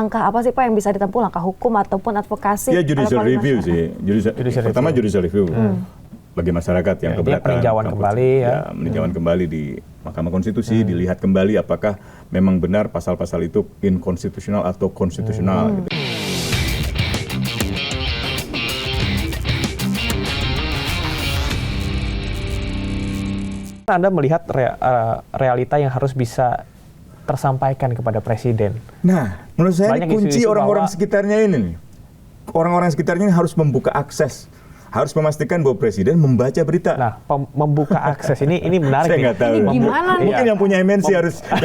langkah apa sih Pak yang bisa ditempuh, langkah hukum ataupun advokasi? Ya judicial review sih. Pertama judicial review. Bagi masyarakat yang keberatan, peninjauan kembali meninjauan kembali di Mahkamah Konstitusi, dilihat kembali apakah memang benar pasal-pasal itu inkonstitusional atau konstitusional. Gitu. Anda melihat realita yang harus bisa tersampaikan kepada Presiden. Nah, menurut saya ini kunci orang-orang sekitarnya ini nih. Orang-orang sekitarnya harus membuka akses. Harus memastikan bahwa Presiden membaca berita. Nah, membuka akses ini menarik. Saya nggak tahu. Ini gimana nih? Mungkin yang punya MNC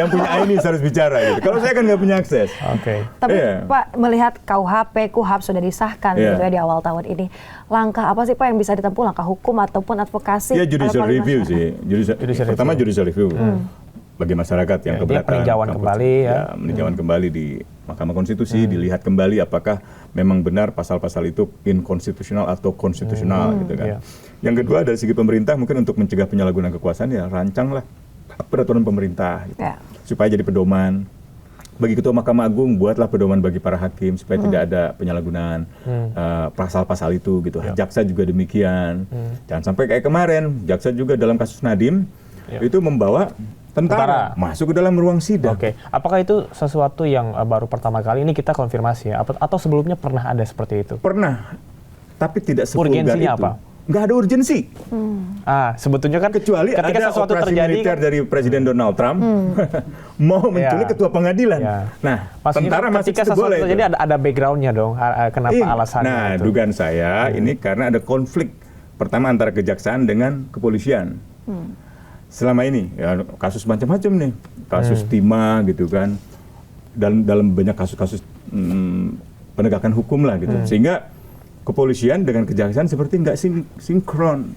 yang punya INIS harus bicara gitu. Kalau saya kan nggak punya akses. Oke. Tapi Pak, melihat KUHP, KUHAP sudah disahkan gitu ya di awal tahun ini. Langkah apa sih Pak yang bisa ditempuh, langkah hukum ataupun advokasi? Ya judicial review sih. Pertama judicial review. Bagi masyarakat yang keberatan, peninjauan kembali meninjauan kembali di Mahkamah Konstitusi, dilihat kembali apakah memang benar pasal-pasal itu inkonstitusional atau konstitusional gitu kan. Yang kedua dari segi pemerintah mungkin untuk mencegah penyalahgunaan kekuasaan ya rancanglah peraturan pemerintah gitu, supaya jadi pedoman. Bagi Ketua Mahkamah Agung buatlah pedoman bagi para hakim supaya tidak ada penyalahgunaan pasal-pasal itu gitu. Jaksa juga demikian. Jangan sampai kayak kemarin jaksa juga dalam kasus Nadiem itu membawa tentara masuk ke dalam ruang sidang. Oke, apakah itu sesuatu yang baru pertama kali ini kita konfirmasi ya? Atau sebelumnya pernah ada seperti itu? Pernah, tapi tidak sevulgar itu. Apa? Nggak ada urgensi. Sebetulnya kan kecuali ketika ada sesuatu operasi terjadi militer dari Presiden Donald Trump mau menculik ketua pengadilan. Nah, tentara masuk ketika sesuatu boleh. Jadi ada backgroundnya dong. Kenapa alasannya? Nah, itu? dugaan saya ini karena ada konflik pertama antara kejaksaan dengan kepolisian. Selama ini ya kasus macam-macam nih, kasus timah gitu kan, dan dalam banyak kasus-kasus penegakan hukum lah gitu, sehingga kepolisian dengan kejaksaan seperti nggak sinkron.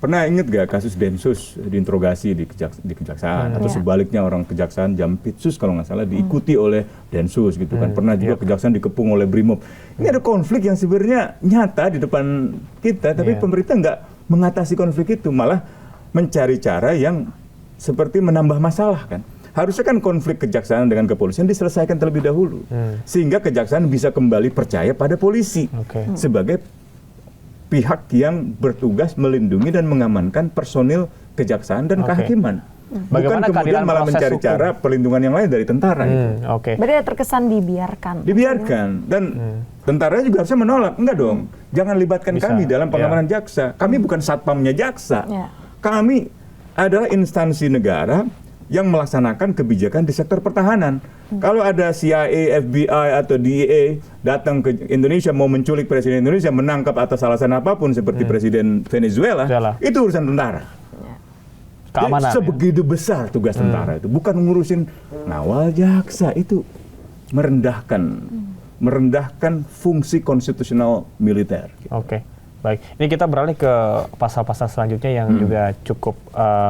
Pernah ingat gak kasus Densus diinterogasi di kejaksaan atau sebaliknya orang kejaksaan Jampitsus kalau nggak salah diikuti oleh Densus gitu kan. Pernah juga kejaksaan dikepung oleh Brimob. Ini ada konflik yang sebenarnya nyata di depan kita, tapi pemerintah nggak mengatasi konflik itu, malah mencari cara yang seperti menambah masalah kan. Harusnya kan konflik kejaksaan dengan kepolisian diselesaikan terlebih dahulu. Sehingga kejaksaan bisa kembali percaya pada polisi sebagai pihak yang bertugas melindungi dan mengamankan personil kejaksaan dan kehakiman. Bukan kemudian malah mencari cara perlindungan yang lain dari tentara. Berarti terkesan dibiarkan. Dibiarkan. Dan tentara juga harusnya menolak. Enggak dong, jangan libatkan kami dalam pengamanan jaksa. Kami bukan satpamnya jaksa. Kami adalah instansi negara yang melaksanakan kebijakan di sektor pertahanan. Kalau ada CIA, FBI, atau DEA datang ke Indonesia mau menculik Presiden Indonesia, menangkap atas alasan apapun seperti Presiden Venezuela, itu urusan tentara. Keamanan. Sebegitu besar tugas tentara itu. Bukan ngurusin ngawal jaksa, itu merendahkan fungsi konstitusional militer. Baik, ini kita beralih ke pasal-pasal selanjutnya yang juga cukup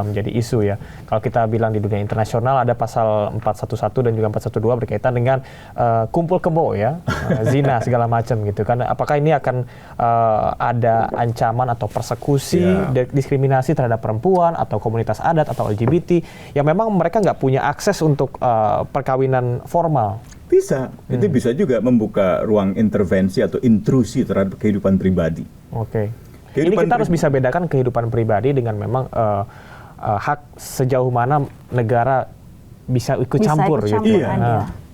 menjadi isu ya. Kalau kita bilang di dunia internasional ada pasal 411 dan juga 412 berkaitan dengan kumpul kebo ya, zina segala macam gitu kan. Apakah ini akan ada ancaman atau persekusi, diskriminasi terhadap perempuan atau komunitas adat atau LGBT yang memang mereka nggak punya akses untuk perkawinan formal? Bisa, itu bisa juga membuka ruang intervensi atau intrusi terhadap kehidupan pribadi. Ini kita harus bisa bedakan kehidupan pribadi dengan memang hak sejauh mana negara bisa ikut campur. Gitu.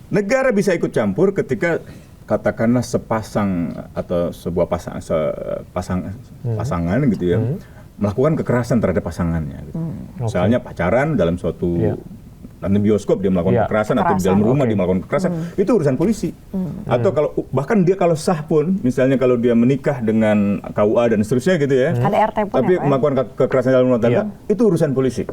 Negara bisa ikut campur ketika katakanlah sepasang atau sebuah pasangan gitu ya melakukan kekerasan terhadap pasangannya. Gitu. Misalnya pacaran dalam suatu nanti bioskop dia melakukan kekerasan atau di dalam rumah dia melakukan kekerasan, itu urusan polisi. Atau kalau bahkan dia kalau sah pun, misalnya kalau dia menikah dengan KUA dan seterusnya gitu ya, ada RT pun tapi melakukan kekerasan dalam rumah tangga, itu urusan polisi.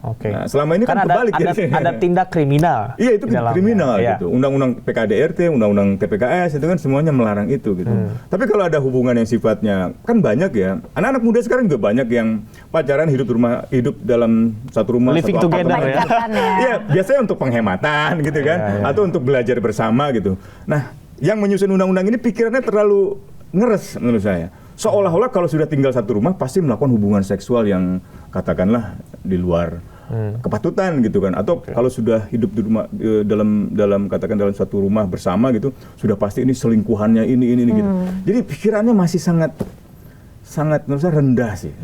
Nah, selama ini kan kebalik ada tindak kriminal. Iya, itu kriminal gitu. Undang-undang PKDRT, undang-undang TPKS itu kan semuanya melarang itu gitu. Tapi kalau ada hubungan yang sifatnya kan banyak ya. Anak-anak muda sekarang juga banyak yang pacaran hidup dalam satu rumah, living satu together ya. Iya, biasanya untuk penghematan gitu kan, atau untuk belajar bersama gitu. Nah, yang menyusun undang-undang ini pikirannya terlalu ngeres menurut saya. Seolah-olah kalau sudah tinggal satu rumah pasti melakukan hubungan seksual yang katakanlah di luar kepatutan gitu kan, atau kalau sudah hidup di rumah dalam katakan dalam suatu rumah bersama gitu, sudah pasti ini selingkuhannya ini gitu. Jadi pikirannya masih sangat menurut saya rendah sih.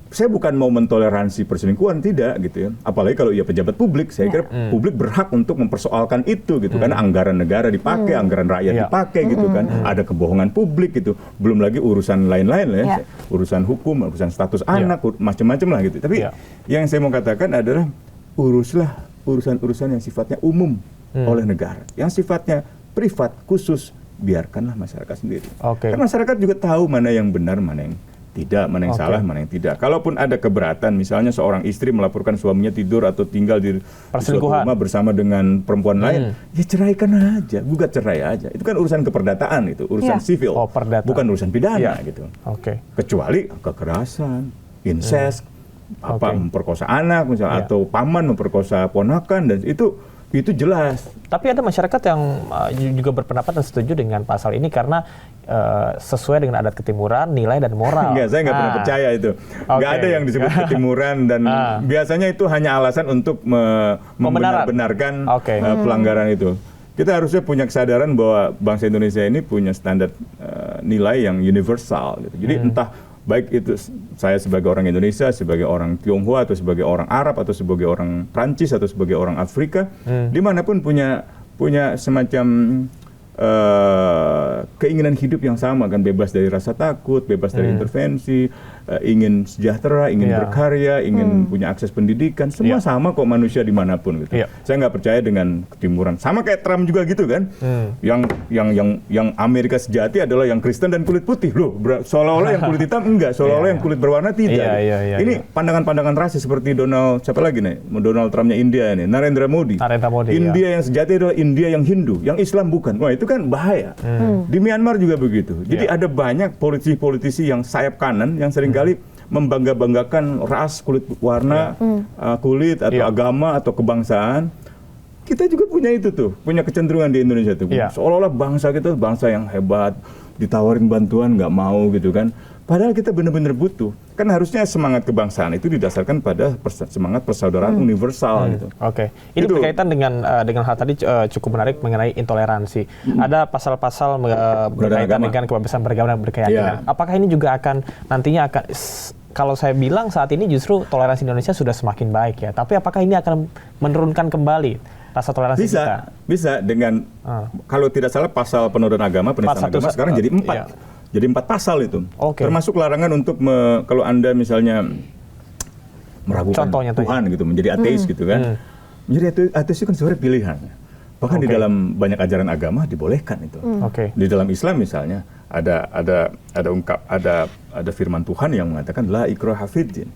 Saya bukan mau mentoleransi perselingkuhan, tidak gitu ya. Apalagi kalau ia pejabat publik, saya kira publik berhak untuk mempersoalkan itu gitu kan. Anggaran negara dipakai, anggaran rakyat dipakai gitu kan. Ada kebohongan publik gitu. Belum lagi urusan lain-lain ya, urusan hukum, urusan status anak, macam-macam lah gitu. Tapi yang saya mau katakan adalah uruslah urusan-urusan yang sifatnya umum oleh negara. Yang sifatnya privat, khusus, biarkanlah masyarakat sendiri. Karena masyarakat juga tahu mana yang benar, mana yang tidak, mana yang salah, mana yang tidak. Kalaupun ada keberatan, misalnya seorang istri melaporkan suaminya tidur atau tinggal di suatu rumah bersama dengan perempuan lain, ya ceraikan aja, gugat cerai aja. Itu kan urusan keperdataan, itu urusan sivil, bukan urusan pidana gitu. Kecuali kekerasan, incest, memperkosa anak misalnya, atau paman memperkosa ponakan, dan itu jelas. Tapi ada masyarakat yang juga berpendapat dan setuju dengan pasal ini karena sesuai dengan adat ketimuran, nilai dan moral. Enggak, saya nggak pernah percaya itu. Nggak ada yang disebut ketimuran, dan biasanya itu hanya alasan untuk membenarkan pelanggaran itu. Kita harusnya punya kesadaran bahwa bangsa Indonesia ini punya standar nilai yang universal gitu. Jadi entah baik itu saya sebagai orang Indonesia, sebagai orang Tionghoa, atau sebagai orang Arab, atau sebagai orang Prancis, atau sebagai orang Afrika, dimanapun punya semacam keinginan hidup yang sama kan, bebas dari rasa takut, bebas dari intervensi, ingin sejahtera, ingin berkarya, ingin punya akses pendidikan, semua sama kok manusia dimanapun gitu. Saya nggak percaya dengan ketimuran. Sama kayak Trump juga gitu kan, yang Amerika sejati adalah yang Kristen dan kulit putih loh, seolah-olah yang kulit hitam enggak, seolah-olah yang kulit berwarna tidak. Ini pandangan-pandangan rasis seperti Donald Trumpnya India ini, Narendra Modi. India yang sejati adalah India yang Hindu, yang Islam bukan. Wah itu kan bahaya. Di Myanmar juga begitu. Jadi ada banyak politisi-politisi yang sayap kanan yang seringkali membangga-banggakan ras, kulit warna, kulit atau agama atau kebangsaan. Kita juga punya itu tuh, punya kecenderungan di Indonesia tuh. Seolah-olah bangsa kita bangsa yang hebat, ditawarin bantuan nggak mau gitu kan. Padahal kita benar-benar butuh. Kan harusnya semangat kebangsaan itu didasarkan pada semangat persaudaraan universal gitu. Ini berkaitan dengan hal tadi cukup menarik mengenai intoleransi. Ada pasal-pasal berkaitan dengan kebebasan beragama dan berkeyakinan. Apakah ini juga nantinya akan, kalau saya bilang saat ini justru toleransi Indonesia sudah semakin baik ya. Tapi apakah ini akan menurunkan kembali rasa toleransi kita? Bisa dengan kalau tidak salah pasal penodaan agama, penistaan agama sekarang jadi 4. Jadi 4 pasal itu, termasuk larangan untuk kalau Anda misalnya meragukan Tuhan gitu, menjadi ateis gitu kan. Menjadi ateis itu kan sebenarnya pilihan. Bahkan di dalam banyak ajaran agama dibolehkan itu. Di dalam Islam misalnya ada firman Tuhan yang mengatakan la ikraha fiddin.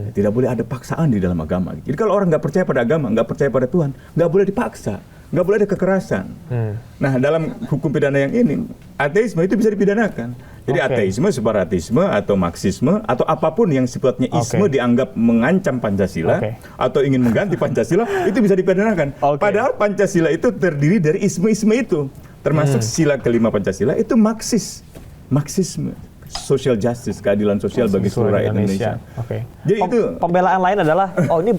Tidak boleh ada paksaan di dalam agama. Jadi kalau orang nggak percaya pada agama, nggak percaya pada Tuhan, nggak boleh dipaksa. Nggak boleh ada kekerasan. Nah, dalam hukum pidana yang ini, ateisme itu bisa dipidanakan. Jadi ateisme, separatisme, atau marxisme, atau apapun yang sifatnya isme dianggap mengancam Pancasila, atau ingin mengganti Pancasila, itu bisa dipidanakan. Padahal Pancasila itu terdiri dari isme-isme itu. Termasuk sila kelima Pancasila, itu Marxisme. Social justice, keadilan sosial bagi seluruh rakyat Indonesia. Jadi itu pembelaan lain adalah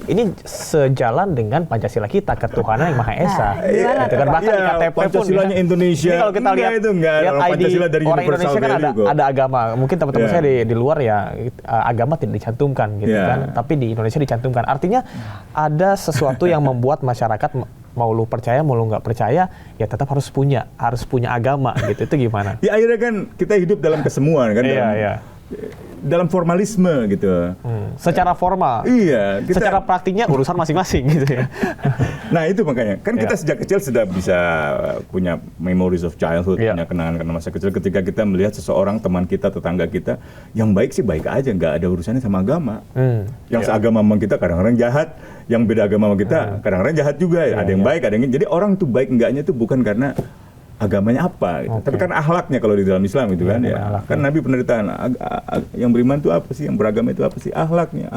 ini sejalan dengan Pancasila kita, ketuhanan yang Maha Esa. Itu kan bahkan di KTP pun Pancasilanya Indonesia. Ini kalau kita lihat Pancasila dari orang Indonesia kan ada agama. Mungkin teman-teman saya di luar ya agama tidak dicantumkan gitu kan, tapi di Indonesia dicantumkan. Artinya ada sesuatu yang membuat masyarakat mau lu percaya, mau lu nggak percaya, ya tetap harus punya agama gitu. Itu gimana? Ya akhirnya kan kita hidup dalam kesemuan kan, dalam formalisme gitu. Secara formal. Iya. Secara praktiknya urusan masing-masing gitu ya. Nah itu makanya kan kita sejak kecil sudah bisa punya memories of childhood, punya kenangan-kenangan masa kecil ketika kita melihat seseorang, teman kita, tetangga kita yang baik sih baik aja, nggak ada urusannya sama agama. Yang seagama sama kita kadang-kadang jahat, yang beda agama sama kita kadang-kadang jahat juga. Ada yang baik, ada yang jadi orang tuh baik enggaknya tuh bukan karena agamanya apa gitu. Tapi kan akhlaknya kalau di dalam Islam itu kan ya. Kan Nabi pernah ditanya, yang beriman itu apa sih? Yang beragama itu apa sih? Akhlaknya.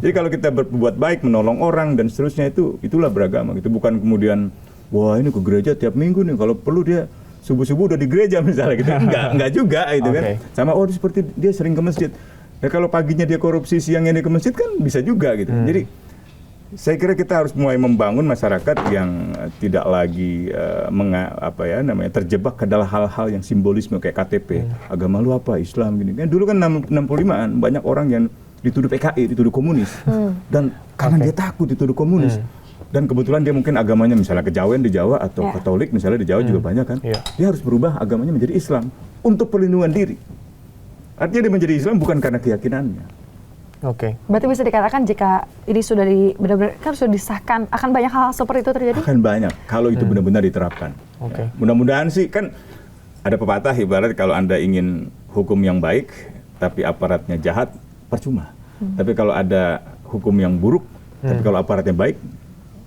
Jadi kalau kita berbuat baik, menolong orang dan seterusnya itulah beragama gitu. Bukan kemudian wah ini ke gereja tiap minggu nih, kalau perlu dia subuh-subuh udah di gereja misalnya gitu. Enggak juga itu kan. Sama seperti dia sering ke masjid. Ya kalau paginya dia korupsi, siangnya dia ke masjid kan bisa juga gitu. Jadi saya kira kita harus mulai membangun masyarakat yang tidak lagi terjebak ke dalam hal-hal yang simbolisme kayak KTP. Agama lu apa? Islam gini. Kan dulu kan 65-an banyak orang yang dituduh PKI, dituduh komunis. Dan karena dia takut dituduh komunis. Dan kebetulan dia mungkin agamanya misalnya Kejawen di Jawa atau Katolik misalnya di Jawa juga banyak kan. Dia harus berubah agamanya menjadi Islam untuk perlindungan diri. Artinya dia menjadi Islam bukan karena keyakinannya. Oke. Berarti bisa dikatakan jika ini sudah benar-benar kan sudah disahkan, akan banyak hal seperti itu terjadi? Akan banyak kalau itu benar-benar diterapkan. Oke. Mudah-mudahan sih kan ada pepatah ibarat kalau Anda ingin hukum yang baik tapi aparatnya jahat, percuma. Tapi kalau ada hukum yang buruk tapi kalau aparatnya baik,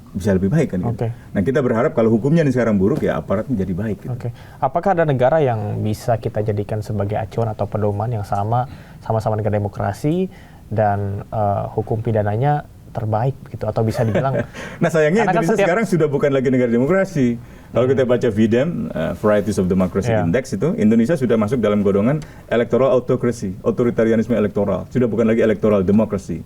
bisa lebih baik kan. Gitu. Nah kita berharap kalau hukumnya ini sekarang buruk ya aparatnya jadi baik. Gitu. Apakah ada negara yang bisa kita jadikan sebagai acuan atau pedoman yang sama-sama negara demokrasi dan hukum pidananya terbaik gitu atau bisa dibilang? Nah sayangnya Indonesia sekarang sudah bukan lagi negara demokrasi. Kalau kita baca VDEM, Varieties of Democracy Index itu, Indonesia sudah masuk dalam golongan electoral autocracy, otoritarianisme elektoral. Sudah bukan lagi electoral democracy.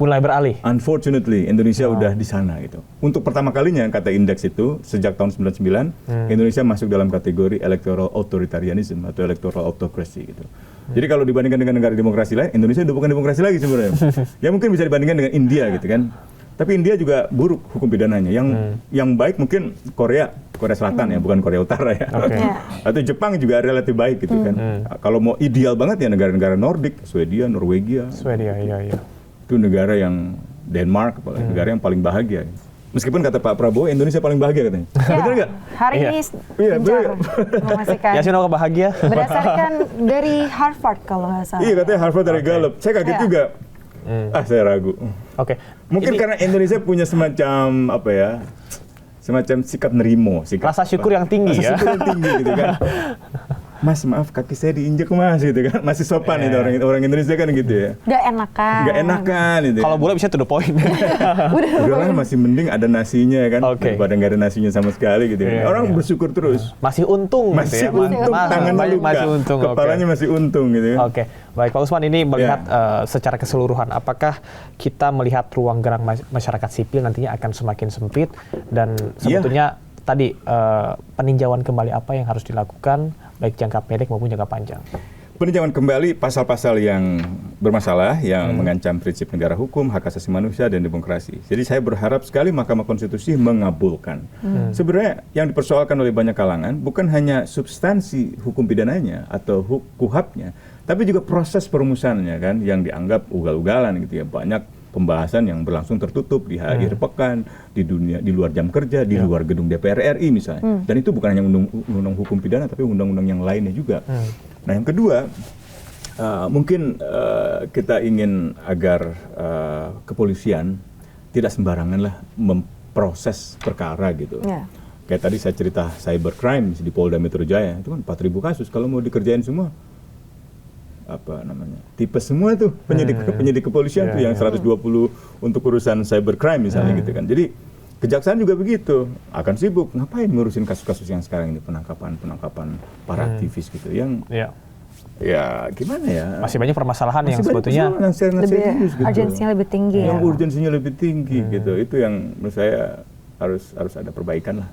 Mulai beralih. Unfortunately, Indonesia udah di sana gitu. Untuk pertama kalinya kata indeks itu sejak tahun 99, Indonesia masuk dalam kategori electoral authoritarianism atau electoral autocracy gitu. Jadi kalau dibandingkan dengan negara demokrasi lain, Indonesia udah bukan demokrasi lagi sebenarnya. Ya mungkin bisa dibandingkan dengan India gitu kan. Tapi India juga buruk hukum pidananya. Yang baik mungkin Korea Selatan ya, bukan Korea Utara ya. Atau Jepang juga relatif baik gitu kan. Kalau mau ideal banget ya negara-negara Nordik, Swedia, Norwegia. Iya. Itu negara yang Denmark, negara yang paling bahagia. Meskipun kata Pak Prabowo Indonesia paling bahagia katanya. Betul nggak? Hari ini gencar memastikan. Ya Sinoka bahagia. Berdasarkan dari Harvard kalau nggak salah. Iya katanya Harvard dari Gallup. Saya kaget juga. Saya ragu. Mungkin karena Indonesia punya semacam semacam sikap nerimo, rasa syukur yang tinggi ya. Rasa syukur yang tinggi gitu kan. Mas maaf kaki saya diinjek mas gitu kan, masih sopan itu orang Indonesia kan gitu ya. Gak enakan gitu. Kalau boleh bisa to the point. Udahlah masih mending ada nasinya kan, daripada nggak ada nasinya sama sekali gitu. Orang bersyukur terus. Masih untung. Masih untung, tangannya luka, masih untung, kepalanya masih untung gitu. Baik Pak Usman, ini melihat secara keseluruhan, apakah kita melihat ruang gerak masyarakat sipil nantinya akan semakin sempit dan sebetulnya tadi peninjauan kembali apa yang harus dilakukan baik jangka pendek maupun jangka panjang? Peninjauan kembali pasal-pasal yang bermasalah yang mengancam prinsip negara hukum, hak asasi manusia dan demokrasi. Jadi saya berharap sekali Mahkamah Konstitusi mengabulkan. Sebenarnya yang dipersoalkan oleh banyak kalangan bukan hanya substansi hukum pidananya atau KUHAP-nya, tapi juga proses perumusannya kan yang dianggap ugal-ugalan gitu ya. Banyak pembahasan yang berlangsung tertutup di akhir pekan, di luar jam kerja, di luar gedung DPR RI misalnya. Dan itu bukan hanya undang-undang hukum pidana, tapi undang-undang yang lainnya juga. Nah yang kedua, mungkin kita ingin agar kepolisian tidak sembarangan lah memproses perkara gitu. Kayak tadi saya cerita cybercrime di Polda Metro Jaya, itu kan 4.000 kasus. Kalau mau dikerjain semua, tipe semua tuh penyidik kepolisian tuh yang 120 untuk urusan cybercrime misalnya gitu kan. Jadi kejaksaan juga begitu, akan sibuk ngapain ngurusin kasus-kasus yang sekarang ini, penangkapan para aktivis gitu yang ya gimana ya, masih banyak permasalahan yang sebetulnya urgensinya lebih tinggi yang urgensinya lebih tinggi gitu. Itu yang menurut saya harus ada perbaikan lah.